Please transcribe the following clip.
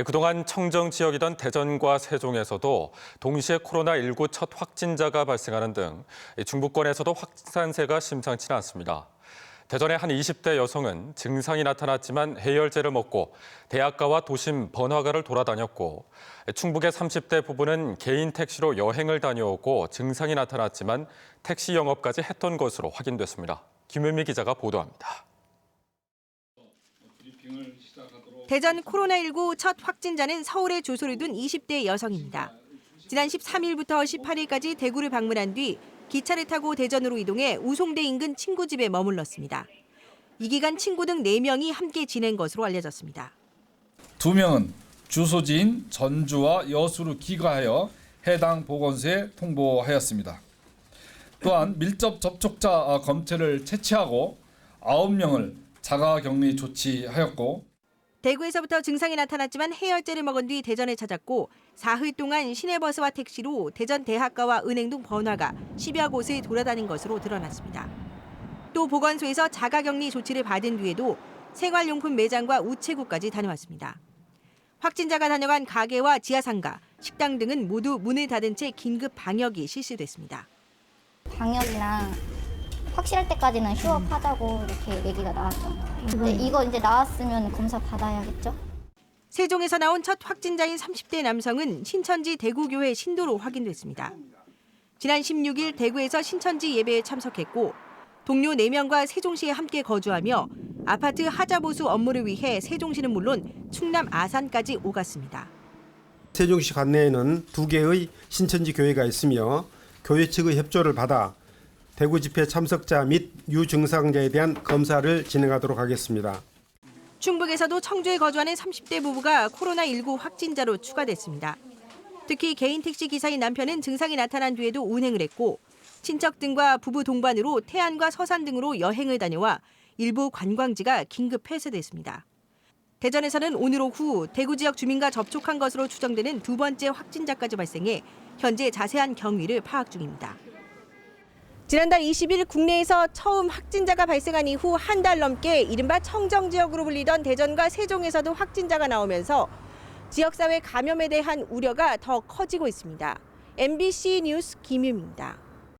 그동안 청정 지역이던 대전과 세종에서도 동시에 코로나19 첫 확진자가 발생하는 등 중부권에서도 확산세가 심상치는 않습니다. 대전의 한 20대 여성은 증상이 나타났지만 해열제를 먹고 대학가와 도심 번화가를 돌아다녔고, 충북의 30대 부부는 개인 택시로 여행을 다녀오고 증상이 나타났지만 택시 영업까지 했던 것으로 확인됐습니다. 김은미 기자가 보도합니다. 대전 코로나19 첫 확진자는 서울에 주소를 둔 20대 여성입니다. 지난 13일부터 18일까지 대구를 방문한 뒤 기차를 타고 대전으로 이동해 우송대 인근 친구 집에 머물렀습니다. 이 기간 친구 등 4명이 함께 지낸 것으로 알려졌습니다. 2명은 주소지인 전주와 여수로 귀가하여 해당 보건소에 통보하였습니다. 또한 밀접 접촉자 검체를 채취하고 9명을 자가격리 조치하였고, 대구에서부터 증상이 나타났지만 해열제를 먹은 뒤 대전에 찾았고, 사흘 동안 시내버스와 택시로 대전 대학가와 은행 등 번화가 10여 곳을 돌아다닌 것으로 드러났습니다. 또 보건소에서 자가격리 조치를 받은 뒤에도 생활용품 매장과 우체국까지 다녀왔습니다. 확진자가 다녀간 가게와 지하상가, 식당 등은 모두 문을 닫은 채 긴급 방역이 실시됐습니다. 방역이랑 확실할 때까지는 휴업하자고 이렇게 얘기가 나왔죠. 근데 이거 이제 나왔으면 검사 받아야겠죠? 세종에서 나온 첫 확진자인 30대 남성은 신천지 대구교회 신도로 확인됐습니다. 지난 16일 대구에서 신천지 예배에 참석했고, 동료 4명과 세종시에 함께 거주하며 아파트 하자보수 업무를 위해 세종시는 물론 충남 아산까지 오갔습니다. 세종시 관내에는 2개의 신천지 교회가 있으며 교회 측의 협조를 받아 대구 집회 참석자 및 유증상자에 대한 검사를 진행하도록 하겠습니다. 충북에서도 청주에 거주하는 30대 부부가 코로나19 확진자로 추가됐습니다. 특히 개인 택시 기사인 남편은 증상이 나타난 뒤에도 운행을 했고, 친척 등과 부부 동반으로 태안과 서산 등으로 여행을 다녀와 일부 관광지가 긴급 폐쇄됐습니다. 대전에서는 오늘 오후 대구 지역 주민과 접촉한 것으로 추정되는 2번째 확진자까지 발생해 현재 자세한 경위를 파악 중입니다. 지난달 20일 국내에서 처음 확진자가 발생한 이후 한 달 넘게 이른바 청정 지역으로 불리던 대전과 세종에서도 확진자가 나오면서 지역사회 감염에 대한 우려가 더 커지고 있습니다. MBC 뉴스 김유미입니다.